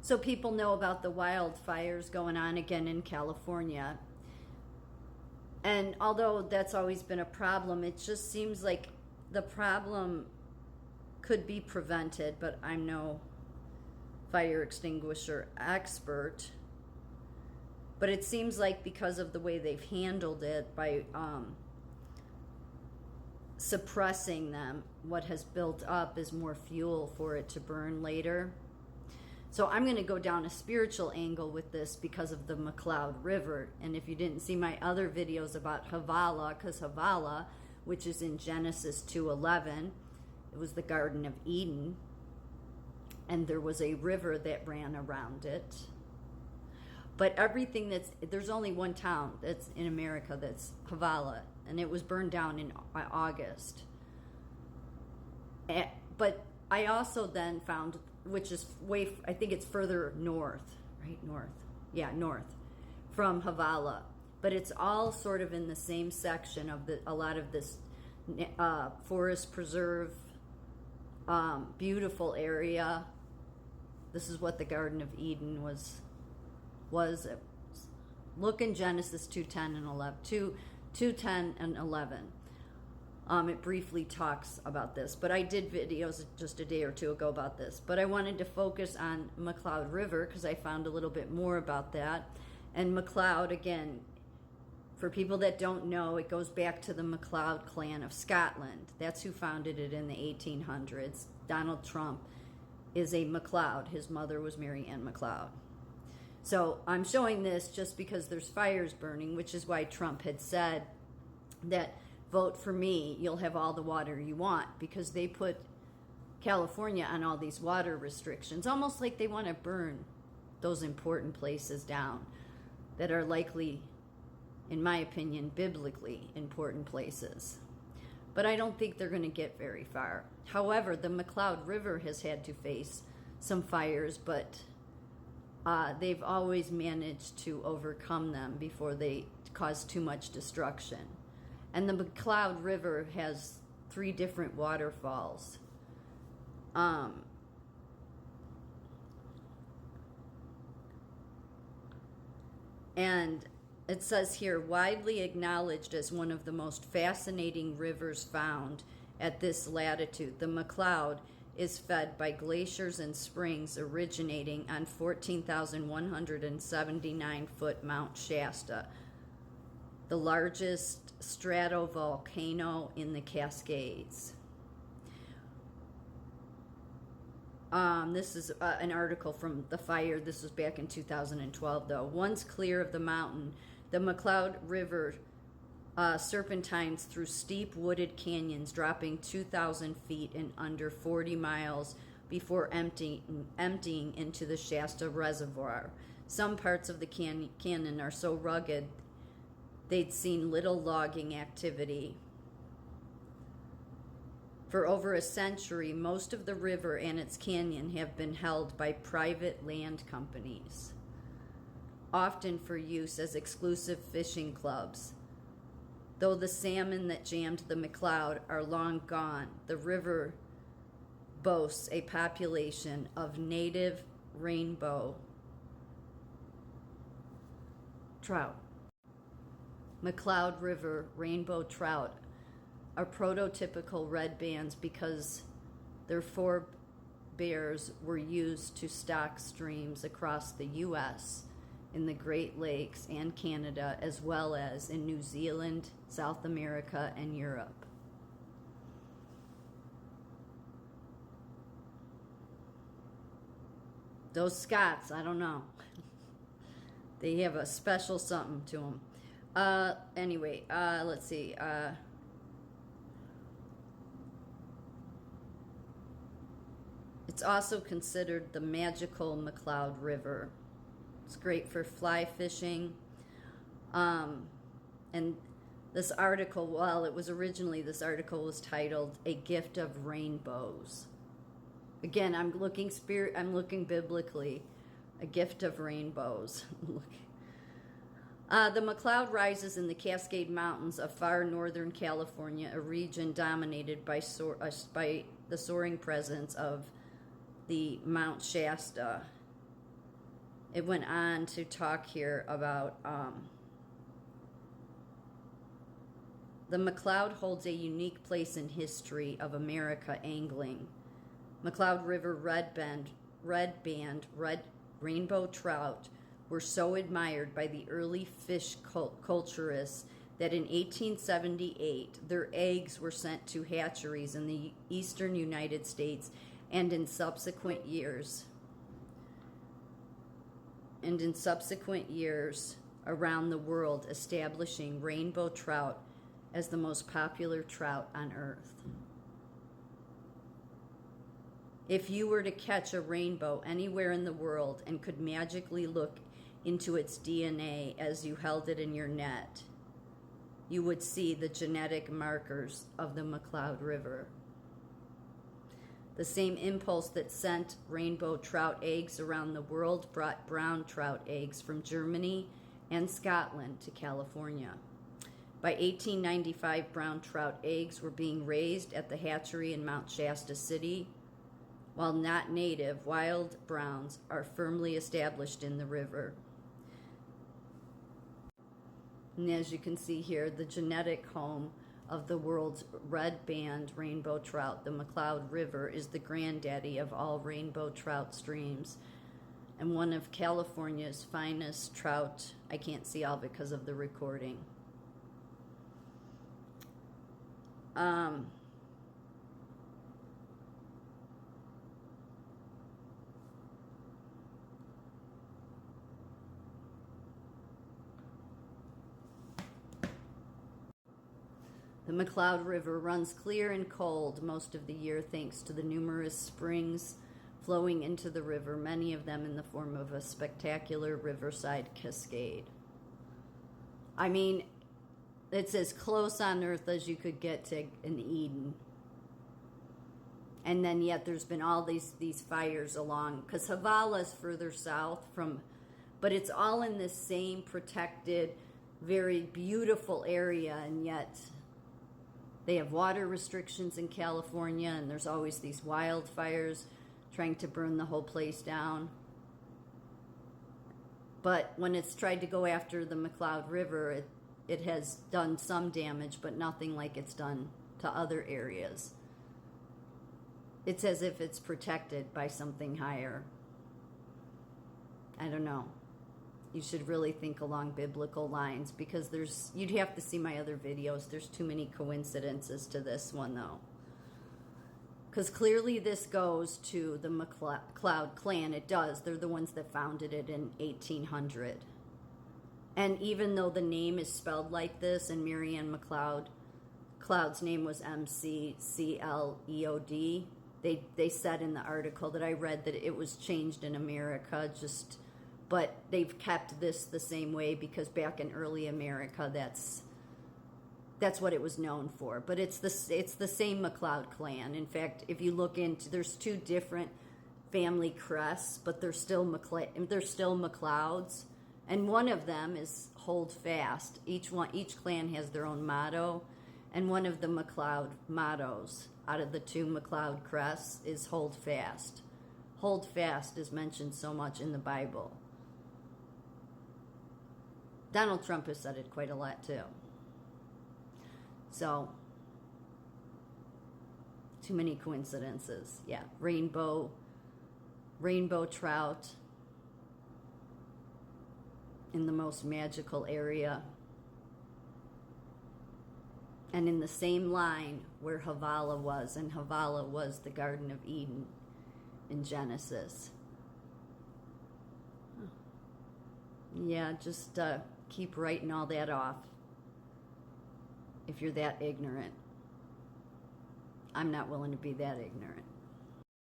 So people know about the wildfires going on again in California. And although that's always been a problem, it just seems like the problem could be prevented, but I'm no fire extinguisher expert. But it seems like because of the way they've handled it by suppressing them, what has built up is more fuel for it to burn later. So I'm going to go down a spiritual angle with this because of the McCloud River. And if you didn't see my other videos about Havala, because Havala, which is in Genesis 2:11, it was the Garden of Eden, and there was a river that ran around it. But everything there's only one town that's in America that's Havala, and it was burned down in August. But I also then found, which is I think it's further north, right? North from Havala. But it's all sort of in the same section of a lot of this forest preserve, beautiful area. This is what the Garden of Eden was. Look in Genesis 2:10 and 11. 2:10 and 11. It briefly talks about this, but I did videos just a day or two ago about this. But I wanted to focus on McCloud River because I found a little bit more about that. And McCloud, again, for people that don't know, it goes back to the McCloud clan of Scotland. That's who founded it in the 1800s. Donald Trump is a McCloud. His mother was Mary Ann McCloud. So I'm showing this just because there's fires burning, which is why Trump had said that vote for me, you'll have all the water you want, because they put California on all these water restrictions, almost like they want to burn those important places down that are likely, in my opinion, biblically important places. But I don't think they're going to get very far. However, the McCloud River has had to face some fires, but they've always managed to overcome them before they cause too much destruction. And the McCloud River has 3 different waterfalls. And it says here, widely acknowledged as one of the most fascinating rivers found at this latitude, the McCloud is fed by glaciers and springs originating on 14,179-foot Mount Shasta, the largest stratovolcano in the Cascades. This is an article from The Fire. This was back in 2012, though. Once clear of the mountain, the McCloud River serpentines through steep wooded canyons, dropping 2,000 feet in under 40 miles before emptying into the Shasta Reservoir. Some parts of the canyon are so rugged they'd seen little logging activity. For over a century, most of the river and its canyon have been held by private land companies, often for use as exclusive fishing clubs. Though the salmon that jammed the McCloud are long gone, the river boasts a population of native rainbow trout. McCloud River rainbow trout are prototypical red bands because their forebears were used to stock streams across the U.S., in the Great Lakes and Canada, as well as in New Zealand, South America, and Europe. Those Scots, I don't know. They have a special something to them. Anyway, let's see. It's also considered the magical McCloud River. It's great for fly fishing. And this article, this article was titled "A Gift of Rainbows." Again, I'm looking biblically. A gift of rainbows. The McCloud rises in the Cascade Mountains of far northern California, a region dominated by the soaring presence of the Mount Shasta. it went on to talk here about the McCloud holds a unique place in history of America angling. McCloud River red rainbow trout were so admired by the early fish culturists that in 1878 their eggs were sent to hatcheries in the eastern United States and in subsequent years around the world, establishing rainbow trout as the most popular trout on earth. If you were to catch a rainbow anywhere in the world and could magically look into its DNA as you held it in your net, you would see the genetic markers of the McCloud River. The same impulse that sent rainbow trout eggs around the world brought brown trout eggs from Germany and Scotland to California. By 1895, brown trout eggs were being raised at the hatchery in Mount Shasta City. While not native, wild browns are firmly established in the river. And as you can see here, the genetic home of the world's red-band rainbow trout, the McCloud River, is the granddaddy of all rainbow trout streams and one of California's finest trout. I can't see all because of the recording. The McCloud River runs clear and cold most of the year thanks to the numerous springs flowing into the river, many of them in the form of a spectacular riverside cascade. I mean, it's as close on Earth as you could get to an Eden. And then yet there's been all these fires along, because Havala is further south from, but it's all in this same protected, very beautiful area, and yet they have water restrictions in California, and there's always these wildfires trying to burn the whole place down. But when it's tried to go after the McCloud River, it has done some damage, but nothing like it's done to other areas. It's as if it's protected by something higher. I don't know. You should really think along biblical lines, because you'd have to see my other videos. There's too many coincidences to this one, though. Because clearly this goes to the McCloud clan. It does. They're the ones that founded it in 1800. And even though the name is spelled like this, and Marianne McCloud's name was McCleod, they said in the article that I read that it was changed in America, but they've kept this the same way because back in early America, that's what it was known for. But it's the same McCloud clan. In fact, if you look into, there's two different family crests, but they're still McClouds, and one of them is hold fast. Each clan has their own motto, and one of the McCloud mottos out of the two McCloud crests is hold fast. Hold fast is mentioned so much in the Bible. Donald Trump has said it quite a lot too. So, too many coincidences. Yeah, rainbow trout in the most magical area. And in the same line where Havala was, and Havala was the Garden of Eden in Genesis. Yeah, just keep writing all that off if you're that ignorant. I'm not willing to be that ignorant.